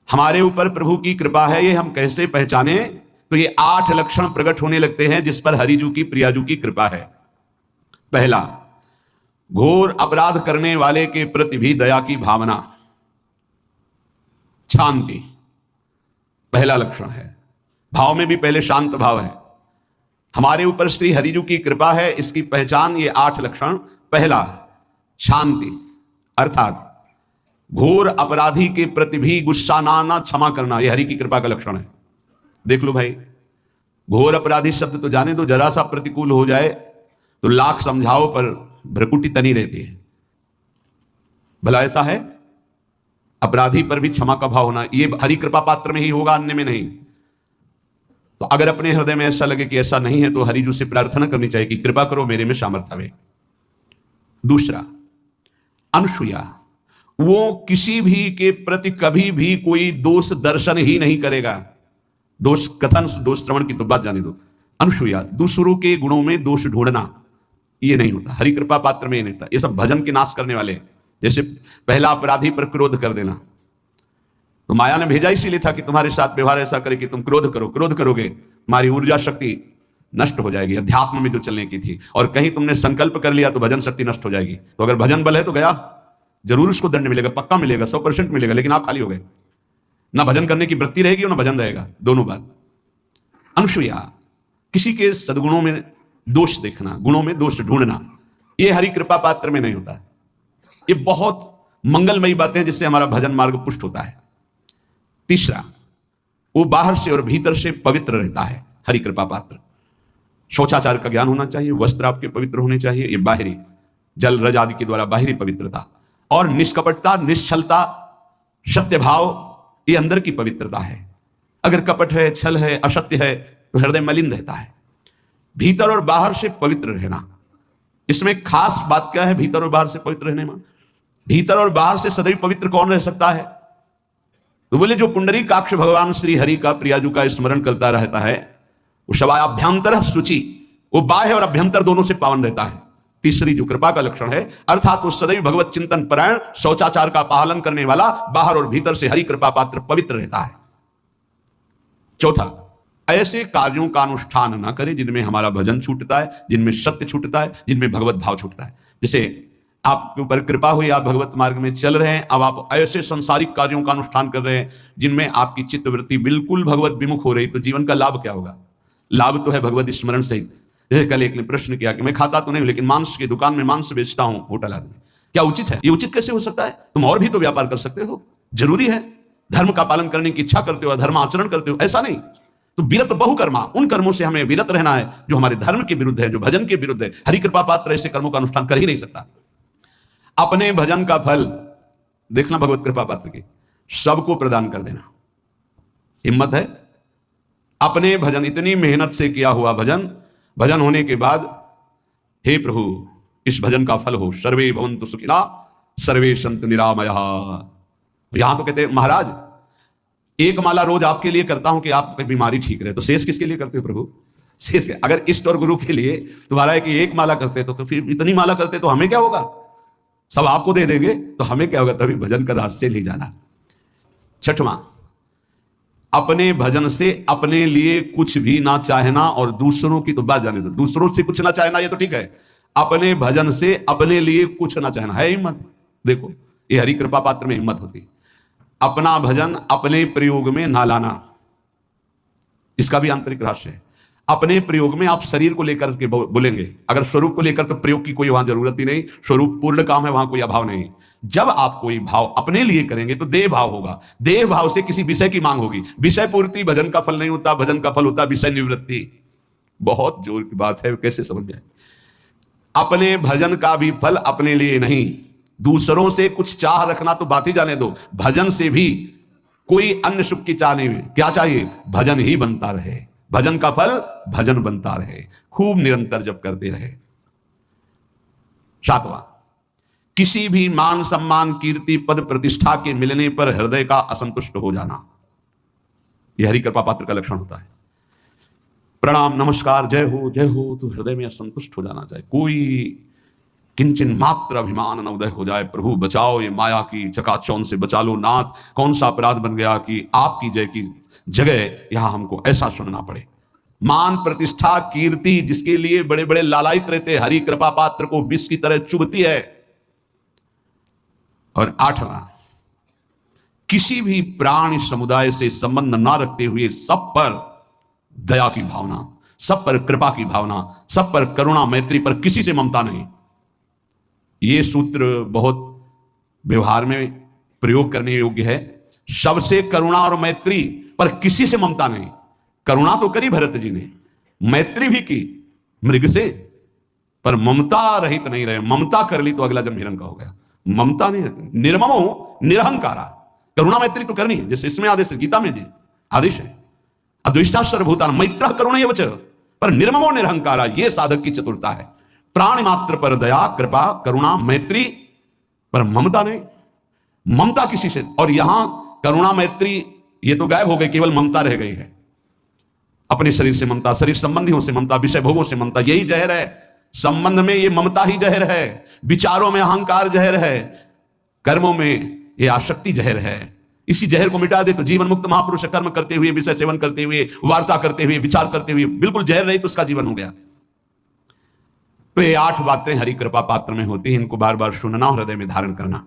हमारे ऊपर प्रभु की कृपा है, ये हम कैसे पहचाने? तो ये 8 लक्षण प्रकट होने लगते हैं जिस पर हरिजू की प्रियाजू की कृपा है। पहला, घोर अपराध करने वाले के प्रति भी दया की भावना, शांति पहला लक्षण है। भाव में भी पहले शांत भाव है। हमारे ऊपर श्री हरिजू की कृपा है, इसकी पहचान ये 8 लक्षण। पहला, शांति, अर्थात घोर अपराधी के प्रति भी गुस्सा ना आना, क्षमा करना, यह हरि की कृपा का लक्षण है। देख लो भाई, घोर अपराधी शब्द तो जाने दो, जरा सा प्रतिकूल हो जाए तो लाख समझाओ पर भ्रकुटी तनी रहती है। भला ऐसा है? अपराधी पर भी क्षमा का भाव होना, ये हरि कृपा पात्र में ही होगा, अन्य में नहीं। तो अगर अपने हृदय में ऐसा लगे कि ऐसा नहीं है तो हरिजू से प्रार्थना करनी चाहिए कि कृपा करो, मेरे में सामर्थ्य आवे। दूसरा, अनुसूया, वो किसी भी के प्रति कभी भी कोई दोष दर्शन ही नहीं करेगा। दोष कथन, दोष श्रवण की तो बात जाने दो। अनुसूया, दूसरों के गुणों में दोष ढूंढना, ये नहीं होता। हरि कृपा पात्र में ये नहीं होता। ये सब भजन के नाश करने वाले। जैसे पहला, अपराधी पर क्रोध कर देना, तो माया ने भेजा इसीलिए था कि तुम्हारे साथ व्यवहार ऐसा करे कि तुम क्रोध करो। क्रोध करोगे तुम्हारी ऊर्जा शक्ति नष्ट हो जाएगी, अध्यात्म में जो चलने की थी। और कहीं तुमने संकल्प कर लिया तो भजन शक्ति नष्ट हो जाएगी। तो अगर भजन बल है तो गया, जरूर उसको दंड मिलेगा, पक्का मिलेगा, 100% मिलेगा, लेकिन आप खाली हो गए। ना भजन करने की वृत्ति रहेगी और ना भजन रहेगा, दोनों बात। अनुसूया, किसी के सद्गुणों में दोष देखना, गुणों में दोष ढूंढना, यह हरि कृपा पात्र में नहीं होता है। ये बहुत मंगलमयी बातें हैं जिससे हमारा भजन मार्ग पुष्ट होता है। तीसरा, वो बाहर से और भीतर से पवित्र रहता है, हरि कृपा पात्र। शौचाचार का ज्ञान होना चाहिए, वस्त्र आपके पवित्र होने चाहिए, ये बाहरी, जल रज आदि के द्वारा बाहरी पवित्रता। और निष्कपटता, निश्चलता, सत्य भाव, ये अंदर की पवित्रता है। अगर कपट है, छल है, असत्य है तो हृदय मलिन रहता है। भीतर और बाहर से पवित्र रहना, इसमें खास बात क्या है? भीतर और बाहर से पवित्र रहने में, भीतर और बाहर से सदैव पवित्र कौन रह सकता है? तो बोले जो पुंडरीकाक्ष भगवान श्री हरि का, प्रियाजू का स्मरण करता रहता है, वो शवाभ्यंतर शुचि, वो बाह्य और अभ्यंतर दोनों से पावन रहता है। तीसरी जो कृपा का लक्षण है, अर्थात वो सदैव भगवत चिंतन परायण, शौचाचार का पालन करने वाला, बाहर और भीतर से हरि कृपा पात्र पवित्र रहता है। चौथा, ऐसे कार्यों का अनुष्ठान ना करे जिनमें हमारा भजन छूटता है, जिनमें सत्य छूटता है, जिनमें भगवत भाव छूटता है। जैसे आपके ऊपर कृपा हुई, आप भगवत मार्ग में चल रहे हैं, अब आप ऐसे संसारिक कार्यों का अनुष्ठान कर रहे हैं जिनमें आपकी चित्तवृत्ति बिल्कुल भगवत विमुख हो रही, तो जीवन का लाभ क्या होगा? लाभ तो है भगवत स्मरण सहित। जैसे कल एक ने प्रश्न किया कि मैं खाता तो नहीं लेकिन मांस की दुकान में मांस बेचता हूं, होटल आदमी, क्या उचित है? ये उचित कैसे हो सकता है? तुम और भी तो व्यापार कर सकते हो, जरूरी है। धर्म का पालन करने की इच्छा करते हो, धर्म आचरण करते हो, ऐसा नहीं। तो विरत बहुकर्मा, उन कर्मों से हमें विरत रहना है जो हमारे धर्म के विरुद्ध है, जो भजन के विरुद्ध है। हरि कृपा पात्र ऐसे कर्मों का अनुष्ठान कर ही नहीं सकता। अपने भजन का फल देखना भगवत कृपा पात्र की, सबको प्रदान कर देना। हिम्मत है? अपने भजन, इतनी मेहनत से किया हुआ भजन, भजन होने के बाद, हे प्रभु इस भजन का फल हो, सर्वे भवन्तु सुखिना सर्वे सन्तु निरामयाः। यहां तो कहते हैं महाराज एक माला रोज आपके लिए करता हूं कि आपकी बीमारी ठीक रहे, तो शेष किसके लिए करते हो प्रभु? शेष अगर इष्ट और गुरु के लिए तुम्हारा है कि एक माला करते तो फिर इतनी माला करते तो हमें क्या होगा? सब आपको दे देंगे तो हमें क्या होगा? तभी भजन का रास्ते ले जाना। छठवां, अपने भजन से अपने लिए कुछ भी ना चाहना, और दूसरों की तो बात जाने दो, दूसरों से कुछ ना चाहना ये तो ठीक है, अपने भजन से अपने लिए कुछ ना चाहना है हिम्मत। देखो ये हरि कृपा पात्र में हिम्मत होती। अपना भजन अपने प्रयोग में ना लाना, इसका भी आंतरिक रहस्य है। अपने प्रयोग में आप शरीर को लेकर के बोलेंगे, अगर स्वरूप को लेकर तो प्रयोग की कोई वहां जरूरत ही नहीं, स्वरूप पूर्ण काम है, वहां कोई अभाव नहीं। जब आप कोई भाव अपने लिए करेंगे तो देह भाव होगा, देह भाव से किसी विषय की मांग होगी। विषय पूर्ति भजन का फल नहीं होता, भजन का फल होता विषय निवृत्ति। बहुत जोर की बात है, कैसे समझ जाए? अपने भजन का भी फल अपने लिए नहीं, दूसरों से कुछ चाह रखना तो बात ही जाने दो। भजन से भी कोई अन्य सुख की चाह नहीं, क्या चाहिए? भजन ही बनता रहे, भजन का फल भजन बनता रहे, खूब निरंतर जब करते रहे। सातवां, किसी भी मान सम्मान कीर्ति पद प्रतिष्ठा के मिलने पर हृदय का असंतुष्ट हो जाना, यह हरि कृपा पात्र का लक्षण होता है। प्रणाम नमस्कार जय हो तो हृदय में असंतुष्ट हो जाना चाहिए। कोई किंचन मात्र अभिमान न उदय हो जाए। प्रभु बचाओ, ये माया की चकाचौंध से बचा लो नाथ। कौन सा अपराध बन गया कि आपकी जय की जगह यहां हमको ऐसा सुनना पड़े। मान प्रतिष्ठा कीर्ति जिसके लिए बड़े बड़े लालायित रहते, हरि कृपा पात्र को विष की तरह चुभती है। और 8वां, किसी भी प्राणी समुदाय से संबंध ना रखते हुए सब पर दया की भावना, सब पर कृपा की भावना, सब पर करुणा मैत्री, पर किसी से ममता नहीं। यह सूत्र बहुत व्यवहार में प्रयोग करने योग्य है। सबसे करुणा और मैत्री, पर किसी से ममता नहीं। करुणा तो करी भरत जी ने, मैत्री भी की मृग से, पर ममता रहित नहीं रहे। ममता कर ली तो अगला जन्म हिरण का हो गया। ममता नहीं, निर्ममो निरहंकारा। करुणा मैत्री तो करनी है, जैसे इसमें आदेश है, गीता में जी आदेश है, अद्वेष्टा सर्वभूतान मैत्र करुणा एवच, पर निर्ममो निरहंकारा। यह साधक की चतुरता है। प्राणी मात्र पर दया कृपा करुणा मैत्री, पर ममता नहीं। ममता किसी से, और यहां करुणा मैत्री ये तो गायब हो गई, केवल ममता रह गई है। अपने शरीर से ममता, शरीर संबंधियों से ममता, विषय भोगों से ममता, यही जहर है। संबंध में ये ममता ही जहर है, विचारों में अहंकार जहर है, कर्मों में ये आसक्ति जहर है। इसी जहर को मिटा दे तो जीवन मुक्त महापुरुष कर्म करते हुए, विषय सेवन करते हुए, वार्ता करते हुए, विचार करते हुए, बिल्कुल जहर रही तो उसका जीवन हो गया। तो ये 8 बातें हरि कृपा पात्र में होती हैं, इनको बार बार सुनना और हृदय में धारण करना।